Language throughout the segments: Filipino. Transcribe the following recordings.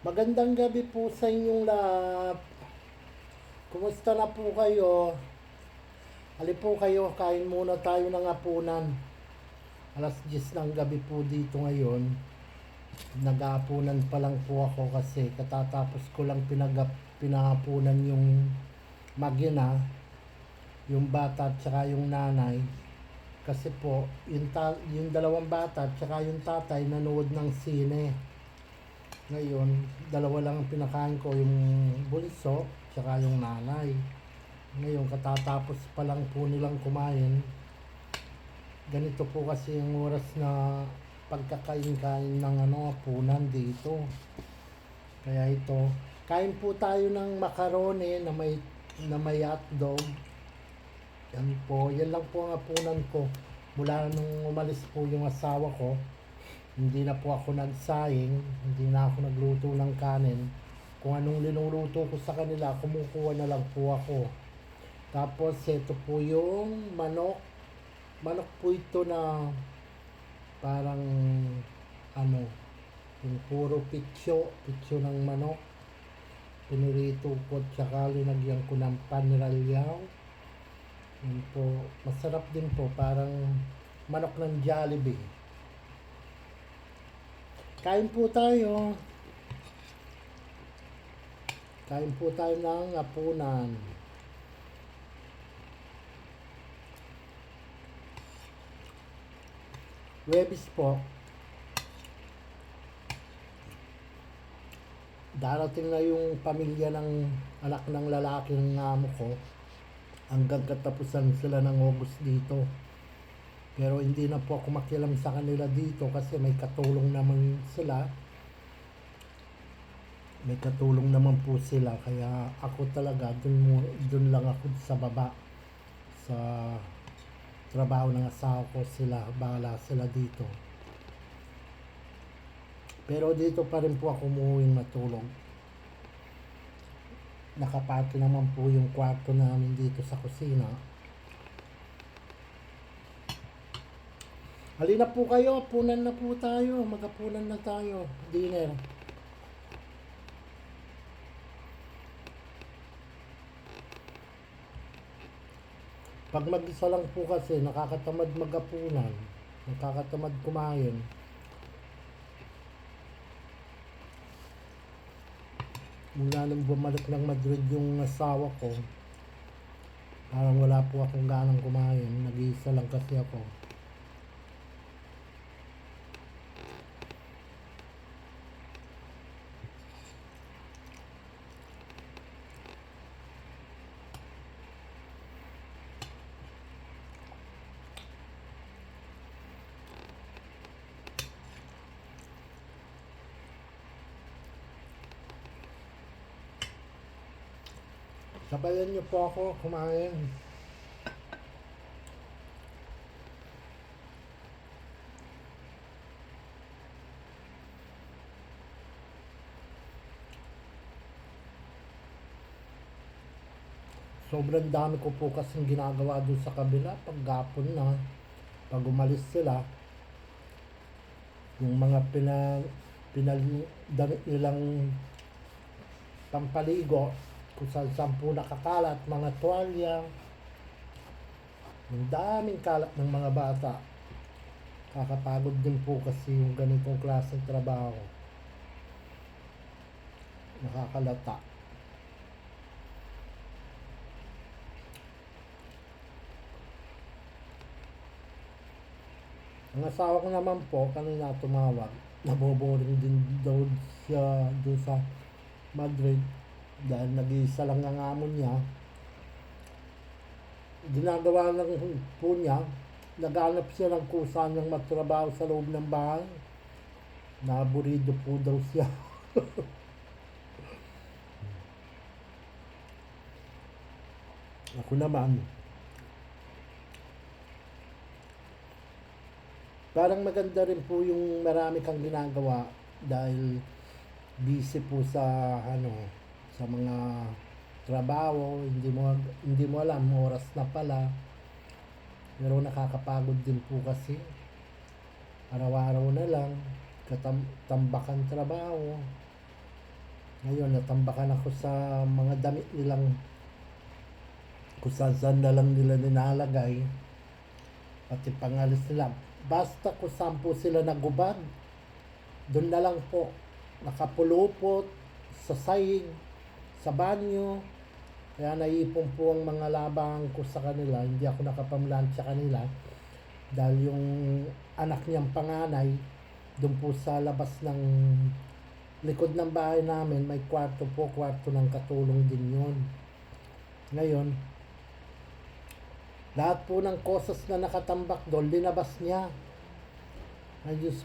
Magandang gabi po sa inyong lahat. Kumusta na po kayo? Ali po kayo, kain muna tayo ng hapunan. Alas 10 ng gabi po dito ngayon. Nag-aapunan pa lang po ako kasi katatapos ko lang pinahapunan yung magina, yung bata at saka yung nanay. Kasi po, yung dalawang bata at saka yung tatay nanood ng sine. Ngayon, dalawa lang ang pinakain ko, yung bunso, tsaka yung nanay. Ngayon, katatapos pa lang po nilang kumain. Ganito po kasi yung oras na pagkakain-kain ng hapunan dito. Kaya ito, kain po tayo ng macaroni na may hotdog. Yan po, yan lang po ang hapunan ko. Mula nung umalis po yung asawa ko, hindi na po ako nagsaing, hindi na ako nagluto ng kanin. Kung anong linuluto ko sa kanila, kumukuha na lang po ako. Tapos ito po yung manok. Manok po ito na parang ano, yung puro pitso ng manok. Pinirito ko at saka linagyan ko ng paniralyaw. Yun po, masarap din po, parang manok ng Jollibee. Kain po tayo. Kain po tayo ng hapunan. Webis po. Darating na yung pamilya ng anak ng lalaki ng amo ko. Hanggang katapusan sila ng August dito. Pero hindi na po ako makialam sa kanila dito kasi may katulong naman sila. May katulong naman po sila, kaya ako talaga dun lang ako sa baba sa trabaho ng asawa ko. Sila bahala sila dito, pero dito pa rin po ako umuwing matulog. Nakapati naman po yung kwarto namin dito sa kusina. Halina po kayo, punan na po tayo, magapunan na tayo, dinner. Pag mag-isa lang po kasi, nakakatamad magapunan, nakakatamad kumain. Mula nang bumalik ng Madrid yung asawa ko, parang wala po akong ganang kumain, nag-iisa lang kasi ako. Sabayan niyo po ako kumain. Sobrang dami ko po kasing ginagawa doon sa kabila pag gapon na. Pag umalis sila, yung mga damit nilang pampaligo, kung saan po nakakalat, mga tuwalya, yung daming kalat ng mga bata. Kakapagod din po kasi yung ganitong klaseng trabaho. Nakakalata. Ang asawa ko naman po, kanina tumawag. Naboboring din daw siya doon sa Madrid dahil nag-iisa lang ang amo niya. Ginagawa lang po niya, naghanap siya ng kung saan niyang magtrabaho sa loob ng bahay. Naburido po daw siya. Ako naman, parang maganda rin po yung marami kang ginagawa dahil busy po sa sa mga trabaho, hindi mo alam oras na pala. Pero nakakapagod din po kasi araw-araw na lang tambakan trabaho. Ngayon, natambakan ako sa mga damit nilang kung saan na lang nila nilalagay, pati pangalis nila. Basta kung saan po sila nagubad, doon na lang po. Nakapulupot, sa sahig, sa banyo. Kaya naipon po ang mga labang ko sa kanila. Hindi ako nakapamlan sa kanila. Dahil yung anak niyang panganay, doon po sa labas ng likod ng bahay namin, may kwarto po, kwarto ng katulong din yun. Ngayon, lahat po ng kosas na nakatambak doon, linabas niya. Ay Diyos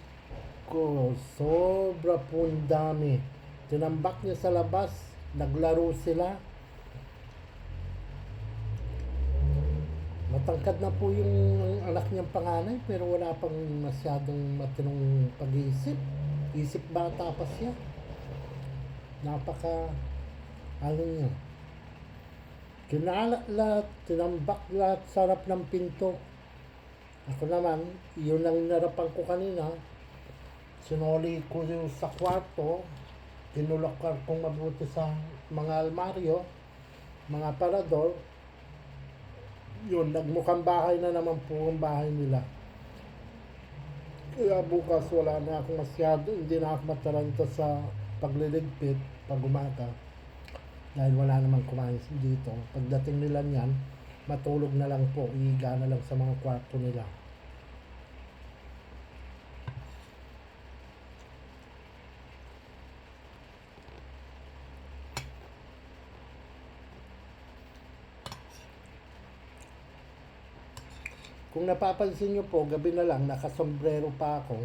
ko, sobra po ang dami. Tinambak niya sa labas, naglaro sila. Matangkad na po yung anak niyang panganay, pero wala pang masyadong matinong pag-iisip. Isip bata pa siya. Napaka, ano niya, kinalat lahat, tinambak lahat sa harap ng pinto. Ako naman, yun ang narapan ko kanina. Sinoli ko yung sa kwarto, tinulakar kong mabuti sa mga almaryo, mga parador. Yun, nagmukhang bahay na naman po ang bahay nila. Kaya bukas wala na ako masyado, hindi na ako mataranta sa pagliligpit pag umaga. Dahil wala namang kumain dito. Pagdating nila niyan, matulog na lang po, iiga na lang sa mga kwarto nila. Kung napapansin nyo po, gabi na lang, nakasombrero pa ako.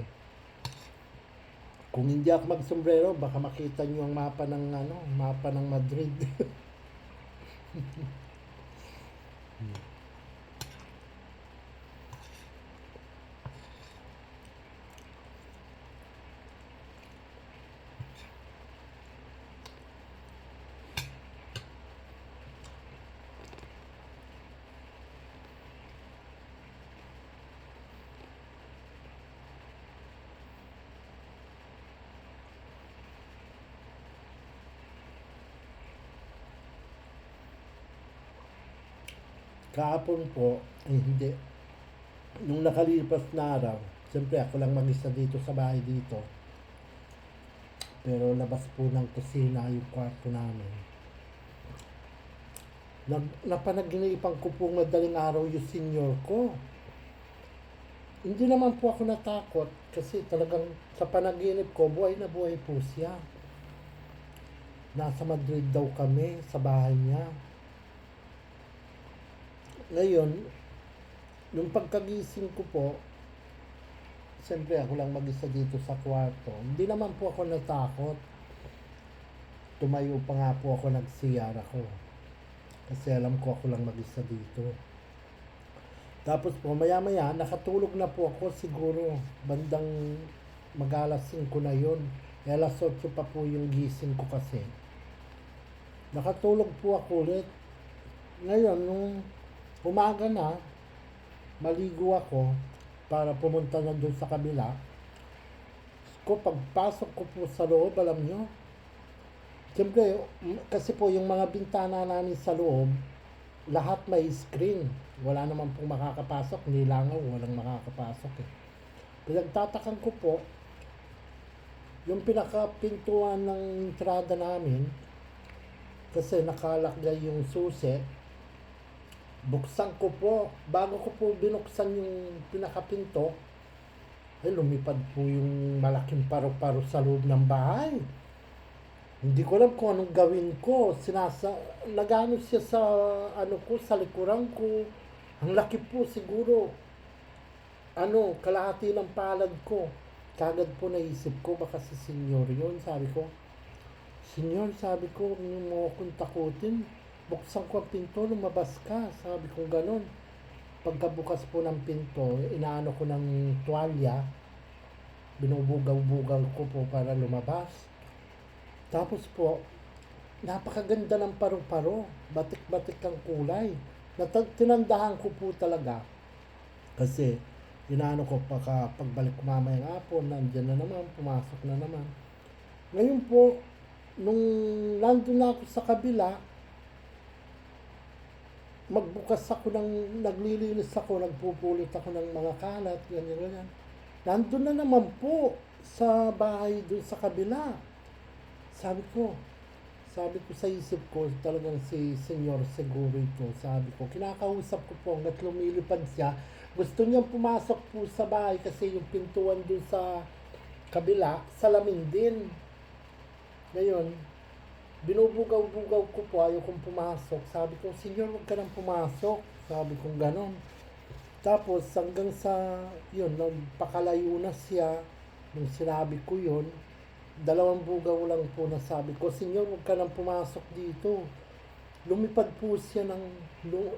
Kung hindi ako magsombrero, baka makita nyo ang mapa ng, mapa ng Madrid. Kahapon po, ay hindi. Nung nakalipas na araw, siyempre ako lang mag-isa dito sa bahay dito. Pero labas po ng kusina yung kwarto namin. Napanaginipan ko po madaling araw yung senior ko. Hindi naman po ako natakot kasi talagang sa panaginip ko, buhay na buhay po siya. Nasa Madrid daw kami, sa bahay niya. Ngayon, nung pagkagising ko po, siyempre ako lang mag-isa dito sa kwarto. Hindi naman po ako natakot. Tumayo pa nga po ako, nag-CR ako. Kasi alam ko ako lang mag-isa dito. Tapos po, maya-maya, nakatulog na po ako siguro. Bandang mag-alas 5 na yun. E alas 8 pa po yung gising ko kasi. Nakatulog po ako ulit. Ngayon, nung umaga na, maligo ako para pumunta na doon sa kabila. Pagpasok ko po sa loob, alam nyo, siyempre, kasi po yung mga bintana namin sa loob, lahat may screen. Wala naman pong makakapasok, nilangaw, walang makakapasok eh. Pinagtatakan ko po, yung pinakapintuan ng entrada namin, kasi nakalagay yung susi, buksan ko po, bago ko po binuksan yung pinakapinto, ay lumipad po yung malaking paru-paro sa loob ng bahay. Hindi ko alam kung anong gawin ko. Nagano siya sa sa likuran ko. Ang laki po siguro. Kalahati ng palad ko. Kagad po naisip ko, baka si senyor yun. Sabi ko, senyor, sabi ko, hindi mo akong takutin. Buksan ko ang pinto, lumabas ka. Sabi ko ganun. Pagkabukas po ng pinto, inaano ko ng tuwalya. Binubugaw-bugaw ko po para lumabas. Tapos po, napakaganda ng paru-paro. Batik-batik ang kulay. Tinandahan ko po talaga. Kasi, inaano ko pagbalik ko mamayang hapon, nandiyan na naman, pumasok na naman. Ngayon po, nung nandun na ako sa kabila, magbukas ako naglilinis ako, nagpupulot ako ng mga kalat, ganyan, ganyan. Nandun na naman po sa bahay dun sa kabila. Sabi ko, sabi ko sa isip ko, talagang si Senyor siguro ito. Sabi ko, kinakausap ko po hanggat lumilipad siya. Gusto niyang pumasok po sa bahay kasi yung pintuan dun sa kabila, salamin din. Ngayon, binubugaw-bugaw ko po, ayaw kong pumasok. Sabi ko, Senyor, huwag ka nang pumasok. Sabi kong ganon. Tapos hanggang sa, yun, nagpakalayo na siya, nung sinabi ko yun, 2 bugaw lang po na sabi ko, Senyor, huwag ka nang pumasok dito. Lumipad po siya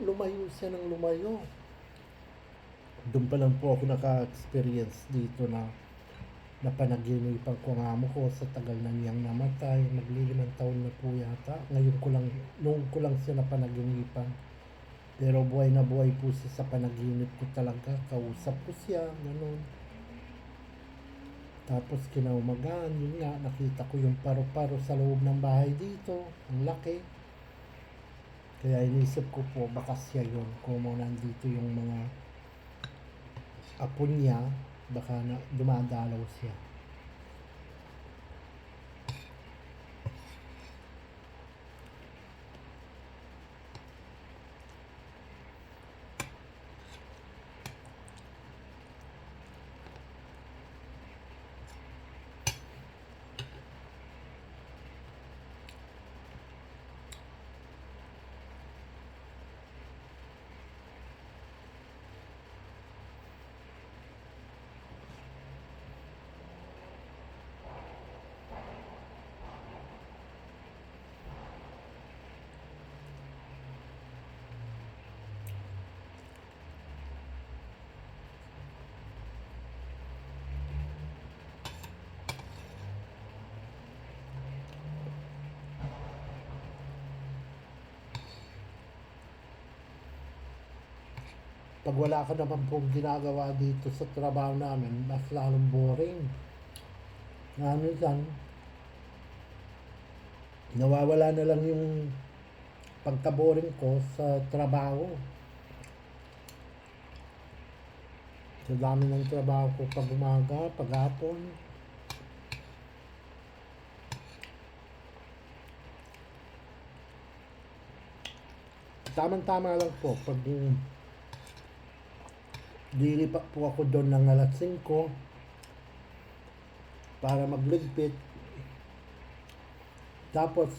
lumayo siya ng lumayo. Doon pa lang po ako naka-experience dito na napanaginipan ko ang amo ko sa tagal na niyang namatay. Maglilimang taon na po yata. Noong ko lang siya napanaginipan. Pero buhay na buhay po siya sa panaginip ko talaga. Kausap ko siya, ganun. Tapos kinaumagaan, yun nga, nakita ko yung paru-paro sa loob ng bahay dito. Ang laki. Kaya inisip ko po, baka siya yun. Kung nandito yung mga apo niya, baka na dumadalaw siya. Pag wala ka naman pong ginagawa dito sa trabaho namin, mas lalong boring. Nga minsan, nawawala na lang yung pagka-boring ko sa trabaho. Sa dami ng trabaho ko pag umaga, pag hapon. Tamang-tama lang po pag lilipat po ako doon ng alas 5 para magligpit. Tapos,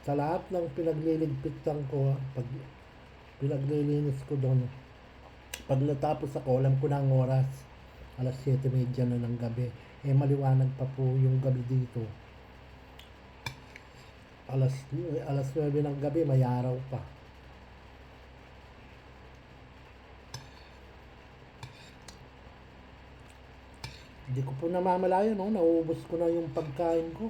sa lahat ng pinagliligpitan ko, pag pinaglilinis ko doon, pag natapos ako, alam ko na ang oras. Alas 7:30 na ng gabi. Maliwanag pa po yung gabi dito. Alas 9 ng gabi, may araw pa. Hindi ko po namamalayan, no? Nauubos ko na yung pagkain ko.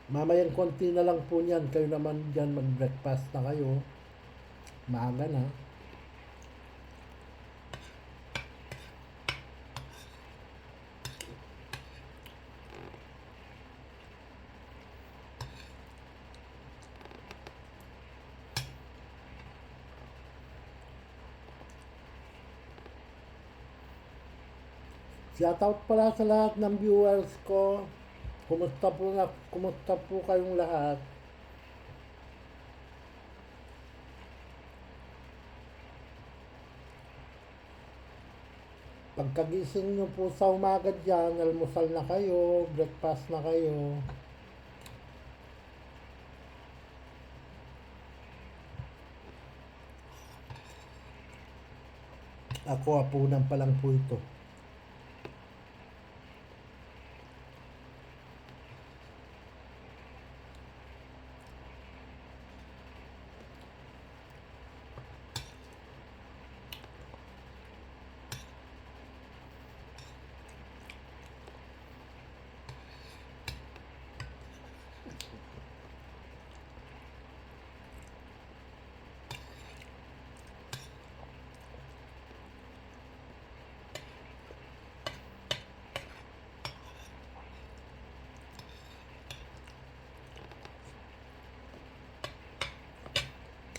Mamayang konti na lang po niyan. Kayo naman dyan mag-breakfast na kayo. Maaga na. Shoutout pala sa lahat ng viewers ko. Kumusta po kayong lahat? Pagkagising nyo po sa umaga dyan, almusal na kayo, breakfast na kayo. Ako, hapunan pa lang po ito.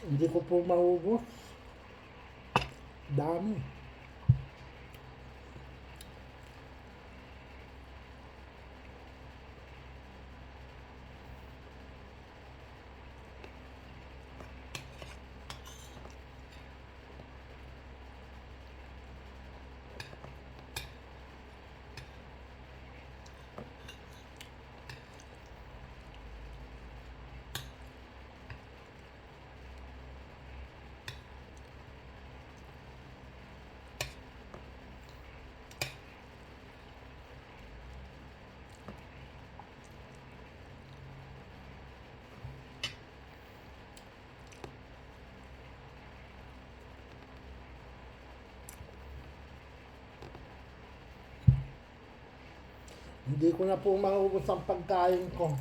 Hindi ko po maubos. Dami. Hindi ko na po maubos ang pagkain ko.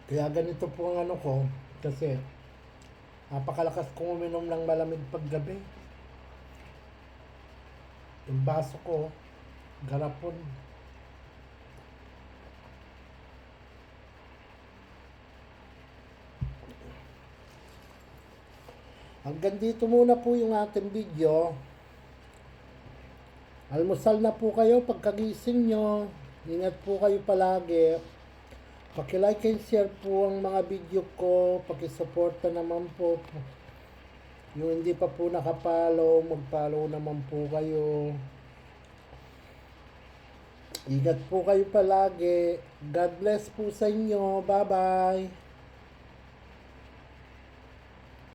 Kaya ganito po ang ano ko. Kasi napakalakas kong uminom ng malamig paggabi. Yung baso ko, garapon. Hanggang dito muna po yung ating video. Almusal na po kayo pagkagising nyo. Ingat po kayo palagi. Paki-like and share po ang mga video ko. Paki-suporta naman po. Yung hindi pa po nakapollow, mag-follow naman po kayo. Ingat po kayo palagi. God bless po sa inyo. Bye-bye.